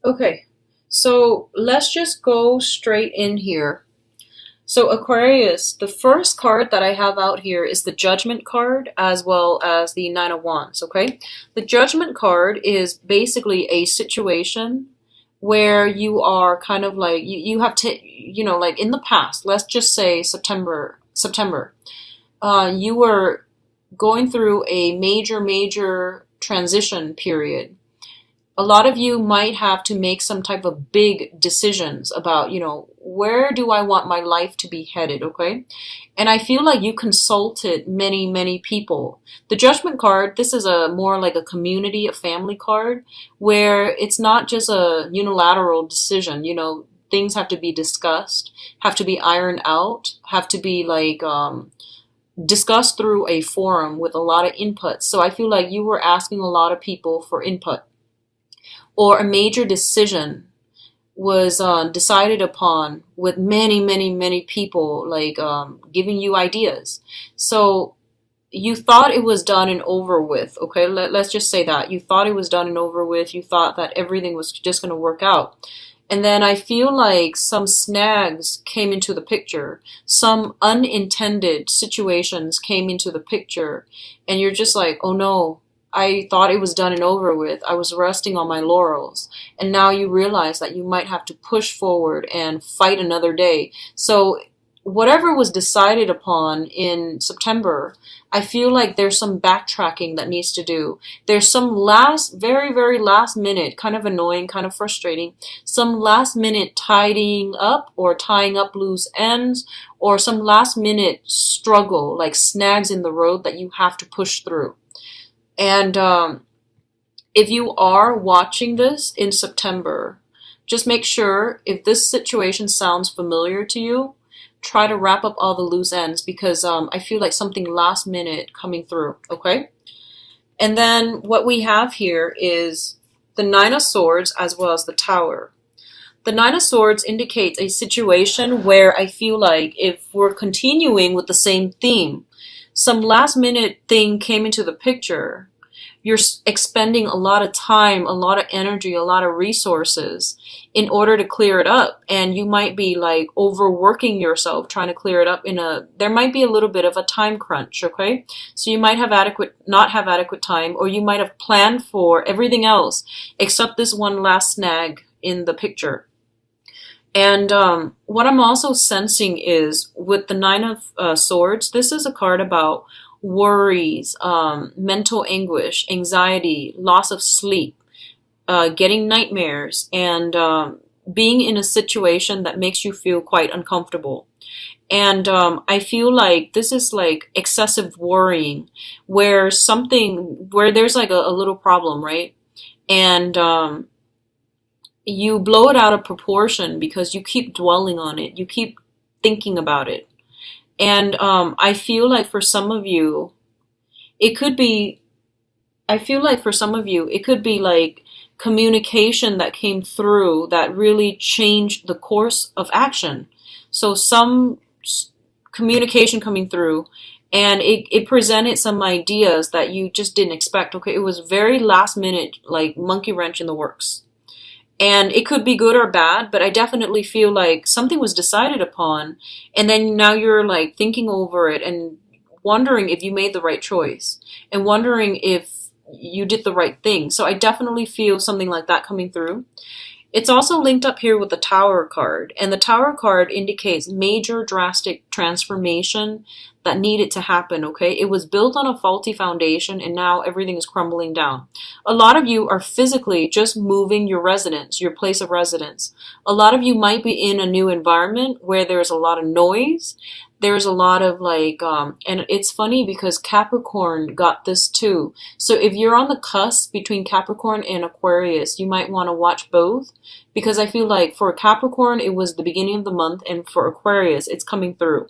Okay, so let's just go straight in here. So, Aquarius, the first card that I have out here is the Judgment card as well as the Nine of Wands, okay? The Judgment card is basically a situation where you are kind of like, you have to, like in the past, let's just say September, you were going through a major transition period. A lot of you might have to make some type of big decisions about, where do I want my life to be headed, okay? And I feel like you consulted many people. The Judgment card, this is a more like a community, a family card, where it's not just a unilateral decision, things have to be discussed, have to be ironed out, have to be like discussed through a forum with a lot of input. So I feel like you were asking a lot of people for input, or a major decision was decided upon with many people like giving you ideas. So you thought it was done and over with. Okay, let's just say that you thought it was done and over with. You thought that everything was just going to work out. And then I feel like some snags came into the picture, some unintended situations came into the picture, and you're just like, oh no, I thought it was done and over with. I was resting on my laurels. And now you realize that you might have to push forward and fight another day. So whatever was decided upon in September, I feel like there's some backtracking that needs to do. There's some very last minute, kind of annoying, kind of frustrating, some last minute tidying up or tying up loose ends, or some last minute struggle, like snags in the road that you have to push through. And if you are watching this in September, just make sure if this situation sounds familiar to you, try to wrap up all the loose ends, because I feel like something last minute coming through, okay? And then what we have here is the Nine of Swords as well as the Tower. The Nine of Swords indicates a situation where I feel like if we're continuing with the same theme, some last minute thing came into the picture. You're expending a lot of time, a lot of energy, a lot of resources in order to clear it up. And you might be like overworking yourself trying to clear it up there might be a little bit of a time crunch, okay? So you might not have adequate time, or you might have planned for everything else except this one last snag in the picture. And what I'm also sensing is with the Nine of Swords, this is a card about worries, mental anguish, anxiety, loss of sleep, getting nightmares, and being in a situation that makes you feel quite uncomfortable. And I feel like this is like excessive worrying, where there's like a little problem, right? And you blow it out of proportion because you keep dwelling on it. You keep thinking about it. And I feel like for some of you, it could be like communication that came through that really changed the course of action. So some communication coming through, and it presented some ideas that you just didn't expect. Okay, it was very last minute, like monkey wrench in the works. And it could be good or bad, but I definitely feel like something was decided upon, and then now you're like thinking over it and wondering if you made the right choice and wondering if you did the right thing. So I definitely feel something like that coming through. It's also linked up here with the Tower card, and the Tower card indicates major drastic transformation that needed to happen, okay? It was built on a faulty foundation, and now everything is crumbling down. A lot of you are physically just moving your residence, your place of residence. A lot of you might be in a new environment where there's a lot of noise. There's a lot of like, and it's funny because Capricorn got this too. So if you're on the cusp between Capricorn and Aquarius, you might want to watch both, because I feel like for Capricorn, it was the beginning of the month, and for Aquarius, it's coming through.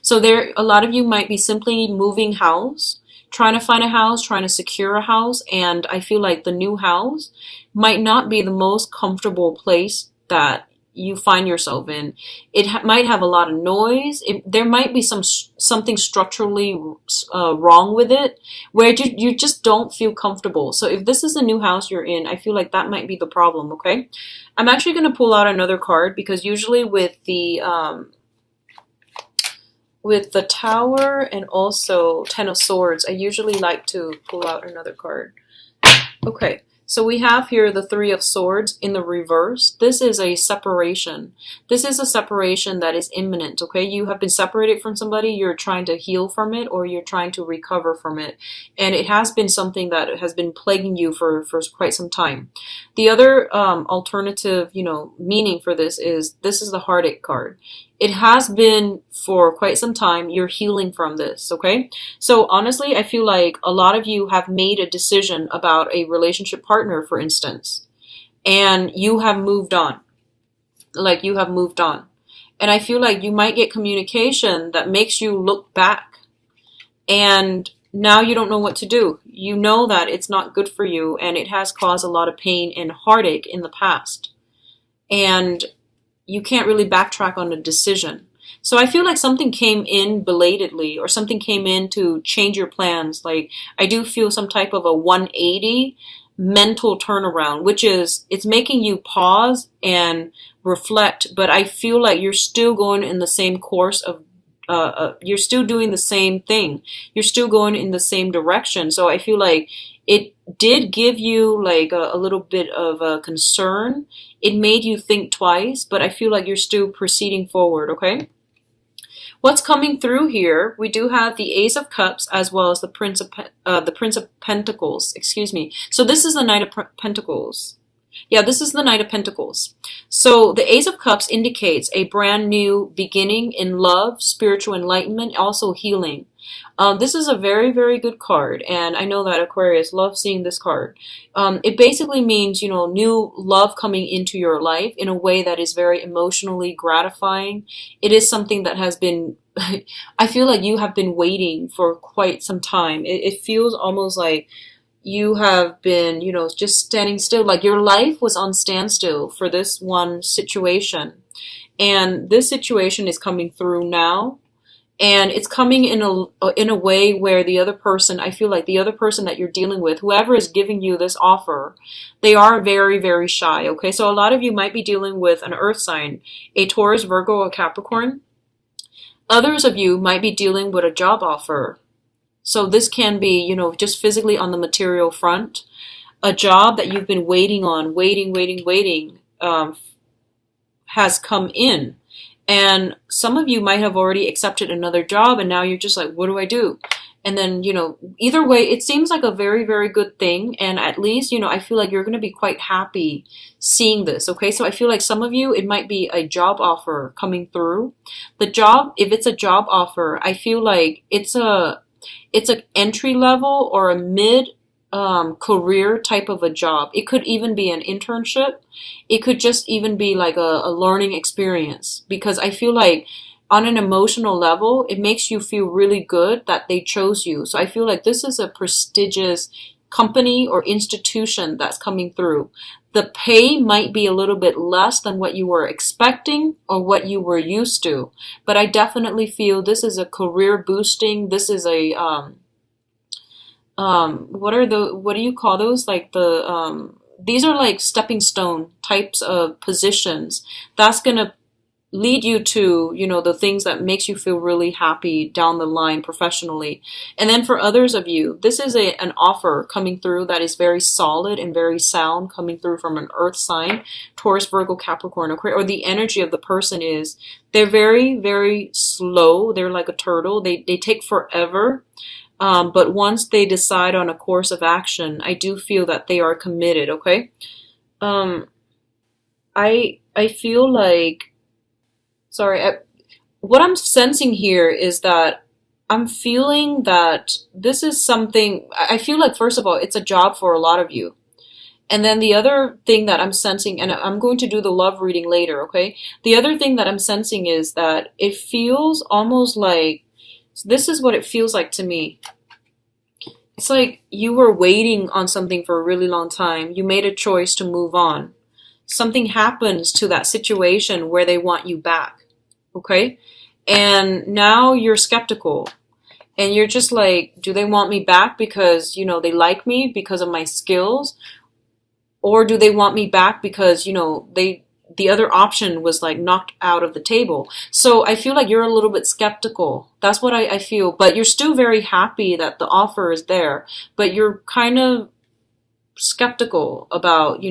So a lot of you might be simply moving house, trying to find a house, trying to secure a house, and I feel like the new house might not be the most comfortable place that you find yourself in. It might have a lot of noise. There might be something structurally wrong with it, where you just don't feel comfortable. So if this is a new house you're in, I feel like that might be the problem. Okay, I'm actually going to pull out another card, because usually with the Tower and also Ten of Swords, I usually like to pull out another card. Okay, so we have here the Three of Swords in the reverse. This is a separation. This is a separation that is imminent, okay? You have been separated from somebody, you're trying to heal from it, or you're trying to recover from it. And it has been something that has been plaguing you for quite some time. The other alternative, meaning for this is the Heartache card. It has been for quite some time. You're healing from this, okay? So honestly, I feel like a lot of you have made a decision about a relationship partner, for instance, and you have moved on. Like, you have moved on. And I feel like you might get communication that makes you look back, and now you don't know what to do. You know that it's not good for you, and it has caused a lot of pain and heartache in the past. And you can't really backtrack on a decision. So I feel like something came in belatedly, or something came in to change your plans. Like, I do feel some type of a 180 mental turnaround, which is, it's making you pause and reflect, but I feel like you're still going in the same course of you're still doing the same thing. You're still going in the same direction. So I feel like it did give you like a little bit of a concern. It made you think twice, but I feel like you're still proceeding forward, okay? What's coming through here, we do have the Ace of Cups as well as the Prince of Pentacles, excuse me. So this is the Knight of Pentacles. Yeah, this is the Knight of Pentacles. So the Ace of Cups indicates a brand new beginning in love, spiritual enlightenment, also healing. This is a very, very good card, and I know that Aquarius loves seeing this card. It basically means, new love coming into your life in a way that is very emotionally gratifying. It is something that has been, I feel like you have been waiting for quite some time. It feels almost like you have been, just standing still, like your life was on standstill for this one situation. And this situation is coming through now. And it's coming in a way where the other person, I feel like the other person that you're dealing with, whoever is giving you this offer, they are very, very shy, okay? So a lot of you might be dealing with an earth sign, a Taurus, Virgo, or Capricorn. Others of you might be dealing with a job offer. So this can be, just physically on the material front. A job that you've been waiting on, waiting, has come in. And some of you might have already accepted another job, and now you're just like, what do I do? And then, either way, it seems like a very, very good thing. And at least, I feel like you're going to be quite happy seeing this. Okay, so I feel like some of you, it might be a job offer coming through. The job, if it's a job offer, I feel like it's an entry level or a mid career type of a job. It could even be an internship. It could just even be like a learning experience, because I feel like on an emotional level, it makes you feel really good that they chose you. So I feel like this is a prestigious company or institution that's coming through. The pay might be a little bit less than what you were expecting or what you were used to, but I definitely feel this is a career boosting. This is a what do you call those? Like these are like stepping stone types of positions. That's gonna lead you to, the things that makes you feel really happy down the line professionally. And then for others of you, this is an offer coming through that is very solid and very sound, coming through from an earth sign, Taurus, Virgo, Capricorn, or the energy of the person is, they're very, very slow. They're like a turtle. They take forever. But once they decide on a course of action, I do feel that they are committed, okay? I feel like, what I'm sensing here is that I'm feeling that this is something, I feel like, first of all, it's a job for a lot of you. And then the other thing that I'm sensing, and I'm going to do the love reading later, okay? The other thing that I'm sensing is that it feels almost like, this is what it feels like to me. It's like you were waiting on something for a really long time. You made a choice to move on. something happens to that situation where they want you back, okay? And now you're skeptical and you're just like, do they want me back because, they like me because of my skills? Or do they want me back because, the other option was like knocked out of the table? So I feel like you're a little bit skeptical. That's what I feel. But you're still very happy that the offer is there. But you're kind of skeptical about,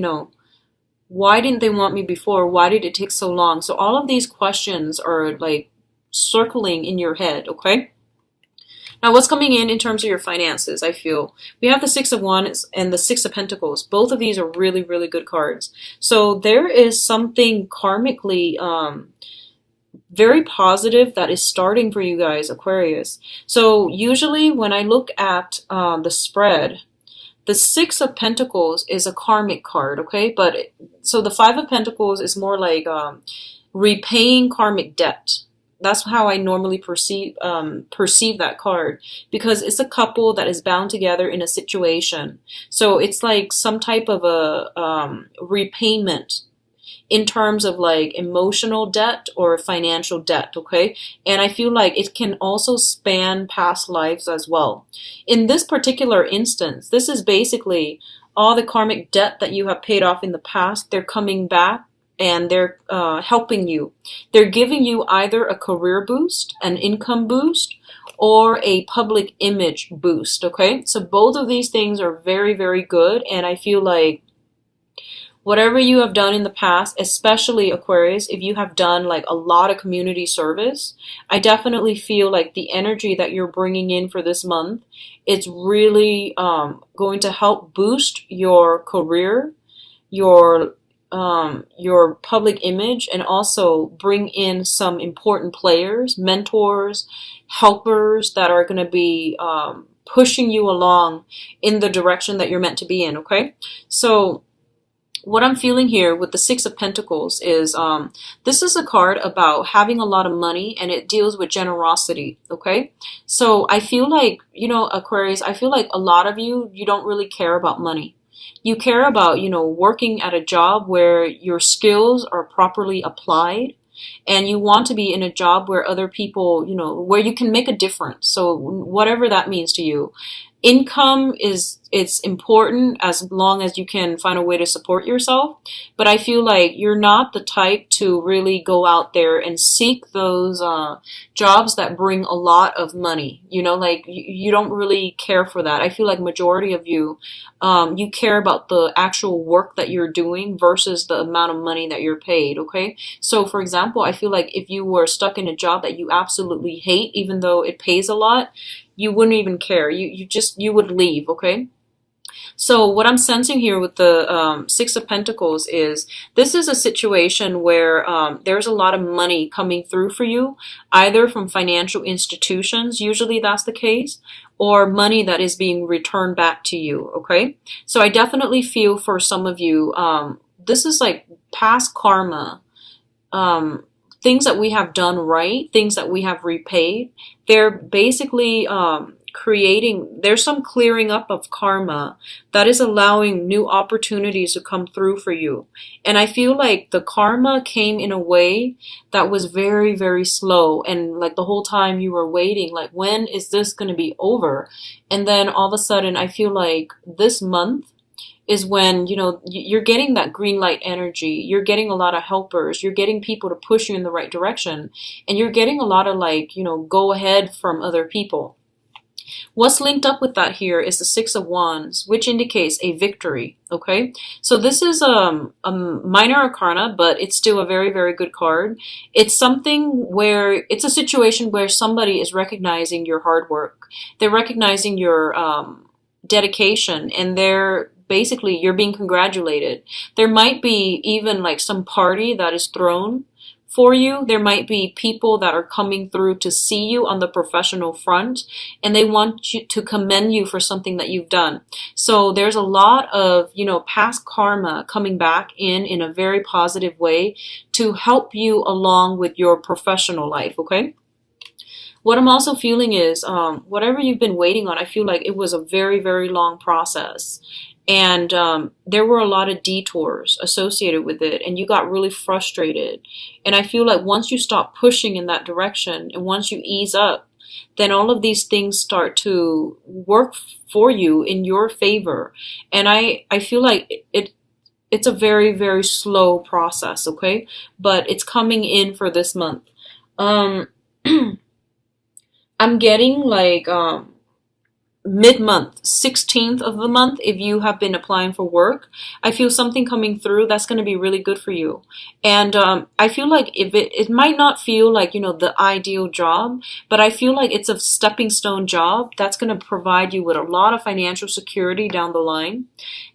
why didn't they want me before? Why did it take so long? So all of these questions are like circling in your head, okay? Now, what's coming in terms of your finances, I feel? We have the Six of Wands and the Six of Pentacles. Both of these are really, really good cards. So there is something karmically very positive that is starting for you guys, Aquarius. So usually when I look at the spread, the Six of Pentacles is a karmic card, okay? So the Five of Pentacles is more like repaying karmic debt. That's how I normally perceive that card, because it's a couple that is bound together in a situation. So it's like some type of a repayment in terms of like emotional debt or financial debt, okay? And I feel like it can also span past lives as well. In this particular instance, this is basically all the karmic debt that you have paid off in the past. They're coming back and they're helping you. They're giving you either a career boost, an income boost, or a public image boost, okay? So both of these things are very, very good, and I feel like whatever you have done in the past, especially Aquarius, if you have done like a lot of community service, I definitely feel like the energy that you're bringing in for this month, it's really going to help boost your career, your public image, and also bring in some important players, mentors, helpers that are going to be pushing you along in the direction that you're meant to be in, okay? So what I'm feeling here with the Six of Pentacles is this is a card about having a lot of money, and it deals with generosity, okay? So I feel like, Aquarius, I feel like a lot of you don't really care about money. You care about, working at a job where your skills are properly applied, and you want to be in a job where other people, where you can make a difference. So whatever that means to you. Income it's important as long as you can find a way to support yourself. But I feel like you're not the type to really go out there and seek those jobs that bring a lot of money. Like you don't really care for that. I feel like majority of you, you care about the actual work that you're doing versus the amount of money that you're paid, okay? So for example, I feel like if you were stuck in a job that you absolutely hate, even though it pays a lot, you wouldn't even care. You would leave, okay? So what I'm sensing here with the Six of Pentacles is this is a situation where there's a lot of money coming through for you, either from financial institutions, usually that's the case, or money that is being returned back to you, okay? So I definitely feel for some of you, this is like past karma, things that we have done right, things that we have repaid. They're basically there's some clearing up of karma that is allowing new opportunities to come through for you. And I feel like the karma came in a way that was very, very slow. And like the whole time you were waiting, like, when is this going to be over? And then all of a sudden, I feel like this month is when, you're getting that green light energy. You're getting a lot of helpers. You're getting people to push you in the right direction. And you're getting a lot of go ahead from other people. What's linked up with that here is the Six of Wands, which indicates a victory, okay? So this is a minor arcana, but it's still a very, very good card. It's something where, it's a situation where somebody is recognizing your hard work. They're recognizing your dedication, and you're being congratulated. There might be even like some party that is thrown for you. There might be people that are coming through to see you on the professional front, and they want you to commend you for something that you've done. So there's a lot of, past karma coming back in a very positive way to help you along with your professional life, okay? What I'm also feeling is whatever you've been waiting on, I feel like it was a very, very long process. And there were a lot of detours associated with it, and you got really frustrated. And I feel like once you stop pushing in that direction and once you ease up, then all of these things start to work for you in your favor. And I feel like it's a very, very slow process, okay? But it's coming in for this month. Um, I'm getting like mid-month, 16th of the month, if you have been applying for work, I feel something coming through that's going to be really good for you. And I feel like if it might not feel like, the ideal job, but I feel like it's a stepping stone job that's going to provide you with a lot of financial security down the line.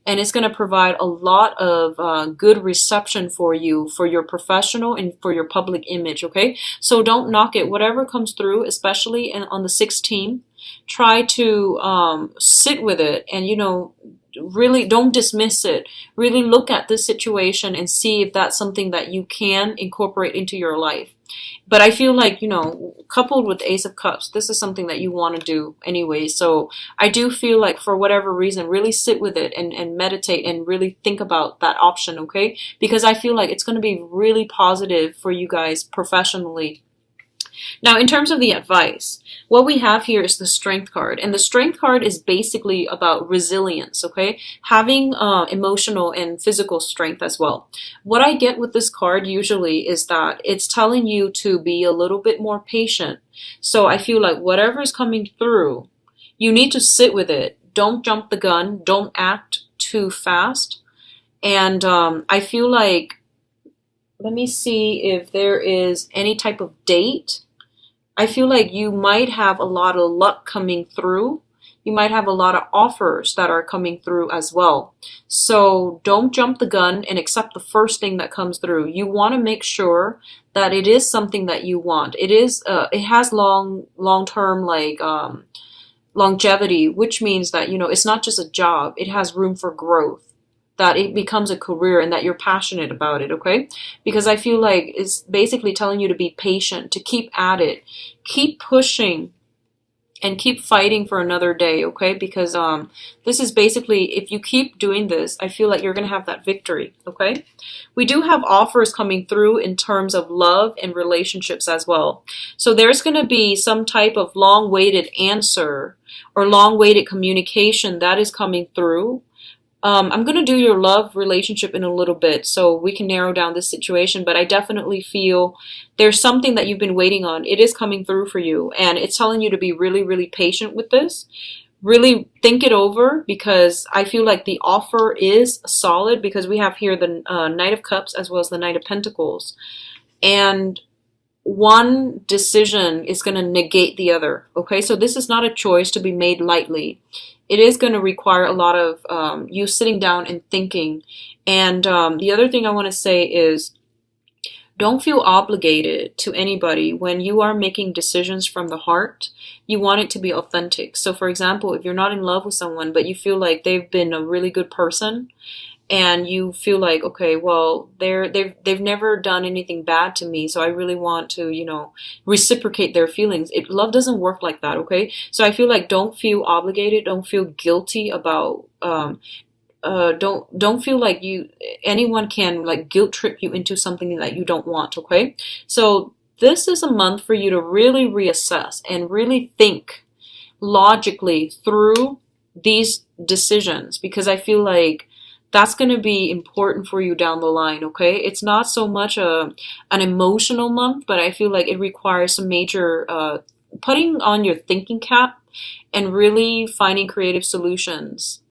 And it's going to provide a lot of good reception for you, for your professional and for your public image, okay? So don't knock it. Whatever comes through, especially on the 16th, try to sit with it and, really don't dismiss it. Really look at this situation and see if that's something that you can incorporate into your life. But I feel like, coupled with the Ace of Cups, this is something that you want to do anyway. So I do feel like for whatever reason, really sit with it and meditate and really think about that option, okay? Because I feel like it's going to be really positive for you guys professionally. Now, in terms of the advice, what we have here is the Strength card. And the Strength card is basically about resilience, okay? Having emotional and physical strength as well. What I get with this card usually is that it's telling you to be a little bit more patient. So I feel like whatever is coming through, you need to sit with it. Don't jump the gun. Don't act too fast. And I feel like, let me see if there is any type of date. I feel like you might have a lot of luck coming through. You might have a lot of offers that are coming through as well. So don't jump the gun and accept the first thing that comes through. You want to make sure that it is something that you want. It has long-term longevity, which means that, it's not just a job. It has room for growth, that it becomes a career and that you're passionate about it, okay? Because I feel like it's basically telling you to be patient, to keep at it, keep pushing, and keep fighting for another day, okay? Because this is basically, if you keep doing this, I feel like you're going to have that victory, okay? We do have offers coming through in terms of love and relationships as well. So there's going to be some type of long-awaited answer or long-awaited communication that is coming through. I'm going to do your love relationship in a little bit so we can narrow down this situation, but I definitely feel there's something that you've been waiting on. It is coming through for you, and it's telling you to be really, really patient with this. Really think it over, because I feel like the offer is solid, because we have here the Knight of Cups as well as the Knight of Pentacles. And one decision is going to negate the other, okay? So this is not a choice to be made lightly. It is going to require a lot of you sitting down and thinking. And the other thing I want to say is, don't feel obligated to anybody when you are making decisions from the heart. You want it to be authentic. So for example, if you're not in love with someone, but you feel like they've been a really good person, and you feel like, okay, well, they've never done anything bad to me, so I really want to, reciprocate their feelings. Love doesn't work like that, okay? So I feel like don't feel obligated, don't feel guilty about, don't feel like anyone can like guilt trip you into something that you don't want, okay? So this is a month for you to really reassess and really think logically through these decisions, because I feel like that's going to be important for you down the line, okay? It's not so much an emotional month, but I feel like it requires some major putting on your thinking cap and really finding creative solutions